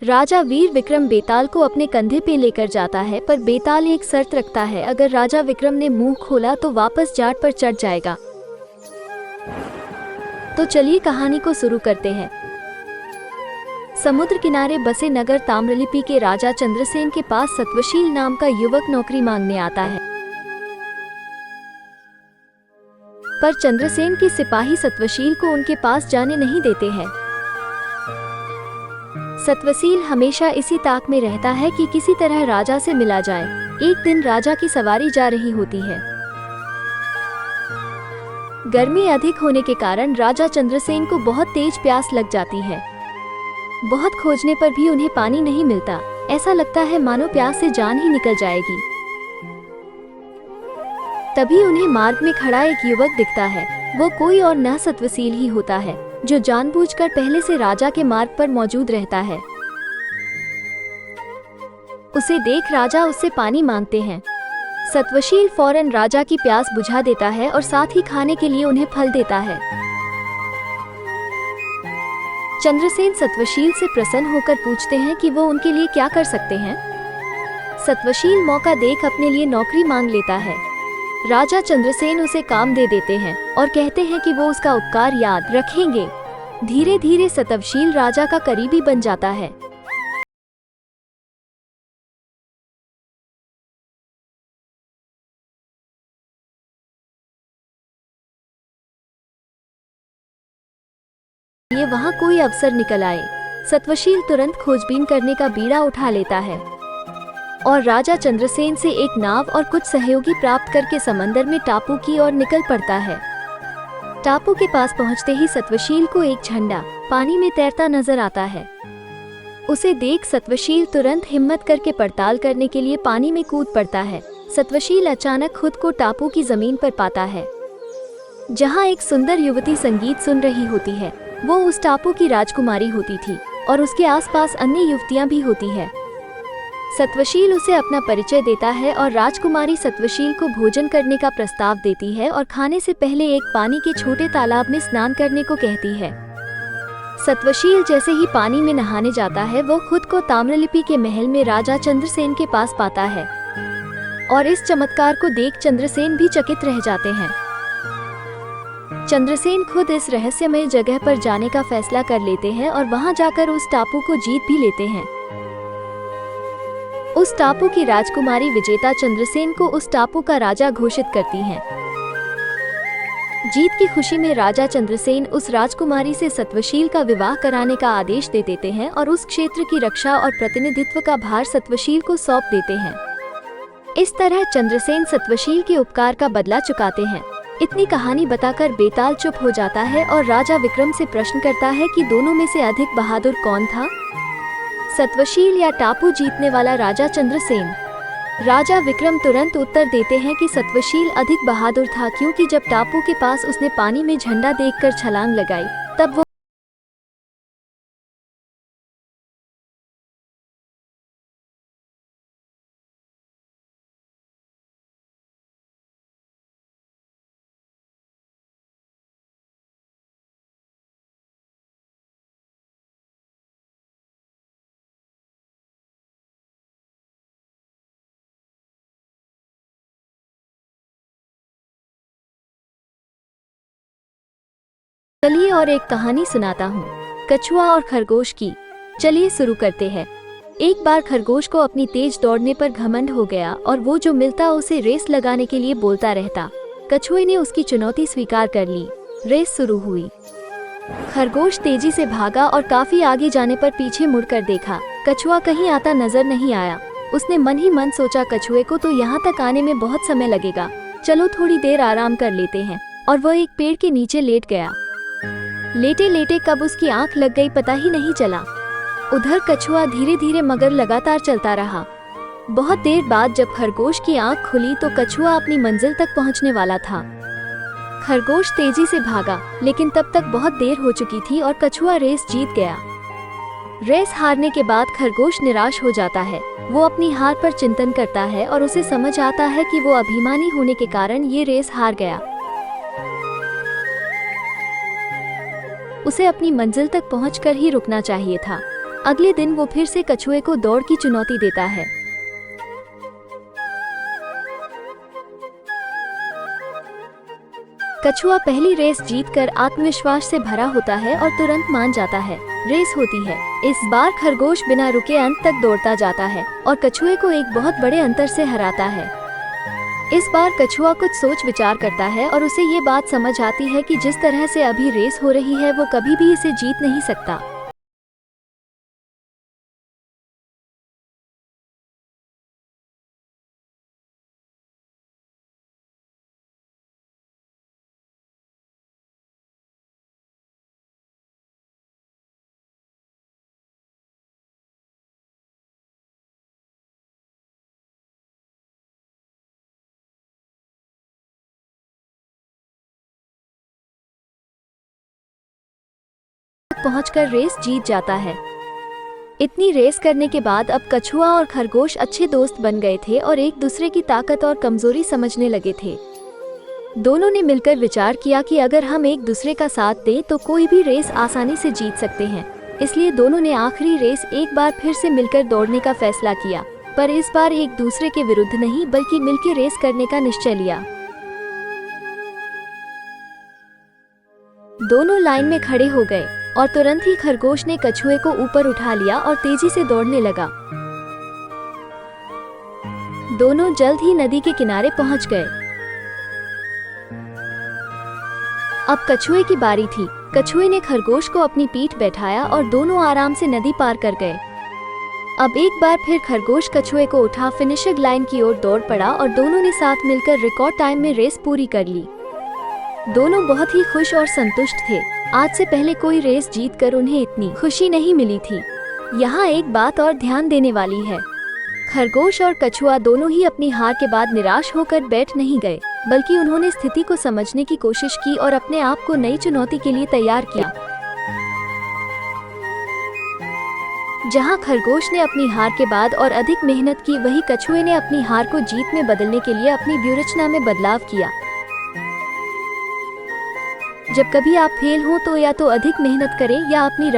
राजा वीर विक्रम बेताल को अपने कंधे पे लेकर जाता है, पर बेताल एक शर्त रखता है, अगर राजा विक्रम ने मुंह खोला तो वापस जाट पर चढ़ जाएगा। तो चलिए कहानी को शुरू करते हैं। समुद्र किनारे बसे नगर ताम्रलिपि के राजा चंद्रसेन के पास सत्वशील नाम का युवक नौकरी मांगने आता है, पर चंद्रसेन के सिपाही सत्वशील को उनके पास जाने नहीं देते हैं। सत्वशील हमेशा इसी ताक में रहता है कि किसी तरह राजा से मिला जाए। एक दिन राजा की सवारी जा रही होती है। गर्मी अधिक होने के कारण राजा चंद्रसेन को बहुत तेज प्यास लग जाती है। बहुत खोजने पर भी उन्हें पानी नहीं मिलता। ऐसा लगता है मानो प्यास से जान ही निकल जाएगी। तभी उन्हें मार्ग में खड़ा एक युवक दिखता है। वो कोई और न सत्वशील ही होता है, जो जानबूझकर पहले से राजा के मार्ग पर मौजूद रहता है। उसे देख राजा उससे पानी मांगते हैं। सत्वशील फौरन राजा की प्यास बुझा देता है और साथ ही खाने के लिए उन्हें फल देता है। चंद्रसेन सत्वशील से प्रसन्न होकर पूछते हैं कि वो उनके लिए क्या कर सकते हैं। सत्वशील मौका देख अपने लिए नौकरी मांग लेता है। राजा चंद्रसेन उसे काम दे देते हैं और कहते हैं कि वो उसका उपकार याद रखेंगे। धीरे धीरे सत्वशील राजा का करीबी बन जाता है। ये वहाँ कोई अवसर निकल आए, सत्वशील तुरंत खोजबीन करने का बीड़ा उठा लेता है और राजा चंद्रसेन से एक नाव और कुछ सहयोगी प्राप्त करके समंदर में टापू की ओर निकल पड़ता है। टापू के पास पहुंचते ही सत्वशील को एक झंडा पानी में तैरता नजर आता है। उसे देख सत्वशील तुरंत हिम्मत करके पड़ताल करने के लिए पानी में कूद पड़ता है। सत्वशील अचानक खुद को टापू की जमीन पर पाता है, जहां एक सुंदर युवती संगीत सुन रही होती है। वो उस टापू की राजकुमारी होती थी और उसके आसपास अन्य युवतियां भी होती है। सत्वशील उसे अपना परिचय देता है और राजकुमारी सत्वशील को भोजन करने का प्रस्ताव देती है और खाने से पहले एक पानी के छोटे तालाब में स्नान करने को कहती है। सत्वशील जैसे ही पानी में नहाने जाता है, वो खुद को ताम्रलिपि के महल में राजा चंद्रसेन के पास पाता है और इस चमत्कार को देख चंद्रसेन भी चकित रह जाते हैं। चंद्रसेन खुद इस रहस्यमय जगह पर जाने का फैसला कर लेते हैं और वहां जाकर उस टापू को जीत भी लेते हैं। उस टापू की राजकुमारी विजेता चंद्रसेन को उस टापू का राजा घोषित करती हैं। जीत की खुशी में राजा चंद्रसेन उस राजकुमारी से सत्वशील का विवाह कराने का आदेश दे देते हैं और उस क्षेत्र की रक्षा और प्रतिनिधित्व का भार सत्वशील को सौंप देते हैं। इस तरह चंद्रसेन सत्वशील के उपकार का बदला चुकाते हैं। इतनी कहानी बताकर बेताल चुप हो जाता है और राजा विक्रम से प्रश्न करता है कि दोनों में से अधिक बहादुर कौन था, सत्वशील या टापू जीतने वाला राजा चंद्रसेन। राजा विक्रम तुरंत उत्तर देते हैं कि सत्वशील अधिक बहादुर था, क्योंकि जब टापू के पास उसने पानी में झंडा देखकर छलांग लगाई, तब वो चलिए और एक कहानी सुनाता हूँ, कछुआ और खरगोश की। चलिए शुरू करते हैं। एक बार खरगोश को अपनी तेज दौड़ने पर घमंड हो गया और वो जो मिलता उसे रेस लगाने के लिए बोलता रहता। कछुए ने उसकी चुनौती स्वीकार कर ली। रेस शुरू हुई। खरगोश तेजी से भागा और काफी आगे जाने पर पीछे मुड़कर देखा। कछुआ कहीं आता नजर नहीं आया। उसने मन ही मन सोचा, कछुए को तो यहाँ तक आने में बहुत समय लगेगा, चलो थोड़ी देर आराम कर लेते हैं। और वह एक पेड़ के नीचे लेट गया। लेटे लेटे कब उसकी आंख लग गई पता ही नहीं चला। उधर कछुआ धीरे धीरे मगर लगातार चलता रहा। बहुत देर बाद जब खरगोश की आंख खुली तो कछुआ अपनी मंजिल तक पहुंचने वाला था। खरगोश तेजी से भागा, लेकिन तब तक बहुत देर हो चुकी थी और कछुआ रेस जीत गया। रेस हारने के बाद खरगोश निराश हो जाता है। वो अपनी हार पर चिंतन करता है और उसे समझ आता है कि वो अभिमानी होने के कारण ये रेस हार गया। उसे अपनी मंजिल तक पहुंचकर ही रुकना चाहिए था। अगले दिन वो फिर से कछुए को दौड़ की चुनौती देता है। कछुआ पहली रेस जीतकर आत्मविश्वास से भरा होता है और तुरंत मान जाता है। रेस होती है। इस बार खरगोश बिना रुके अंत तक दौड़ता जाता है और कछुए को एक बहुत बड़े अंतर से हराता है। इस बार कछुआ कुछ सोच विचार करता है और उसे ये बात समझ आती है कि जिस तरह से अभी रेस हो रही है वो कभी भी इसे जीत नहीं सकता। पहुंचकर रेस जीत जाता है। इतनी रेस करने के बाद अब कछुआ और खरगोश अच्छे दोस्त बन गए थे और एक दूसरे की ताकत और कमजोरी समझने लगे थे। दोनों ने मिलकर विचार किया कि अगर हम एक दूसरे का साथ दें तो कोई भी रेस आसानी से जीत सकते हैं। इसलिए दोनों ने आखिरी रेस एक बार फिर से मिलकर दौड़ने का फैसला किया, पर इस बार एक दूसरे के विरुद्ध नहीं बल्कि मिलकर रेस करने का निश्चय लिया। दोनों लाइन में खड़े हो गए और तुरंत ही खरगोश ने कछुए को ऊपर उठा लिया और तेजी से दौड़ने लगा। दोनों जल्द ही नदी के किनारे पहुंच गए। अब कछुए की बारी थी। कछुए ने खरगोश को अपनी पीठ बैठाया और दोनों आराम से नदी पार कर गए। अब एक बार फिर खरगोश कछुए को उठा फिनिशिंग लाइन की ओर दौड़ पड़ा और दोनों ने साथ मिलकर रिकॉर्ड टाइम में रेस पूरी कर ली। दोनों बहुत ही खुश और संतुष्ट थे। आज से पहले कोई रेस जीतकर उन्हें इतनी खुशी नहीं मिली थी। यहाँ एक बात और ध्यान देने वाली है। खरगोश और कछुआ दोनों ही अपनी हार के बाद निराश होकर बैठ नहीं गए, बल्कि उन्होंने स्थिति को समझने की कोशिश की और अपने आप को नई चुनौती के लिए तैयार किया। जहाँ खरगोश ने अपनी हार के बाद और अधिक मेहनत की, वहीं कछुए ने अपनी हार को जीत में बदलने के लिए अपनी व्यूहरचना में बदलाव किया। जब कभी आप फेल हो तो या तो अधिक मेहनत करें या अपनी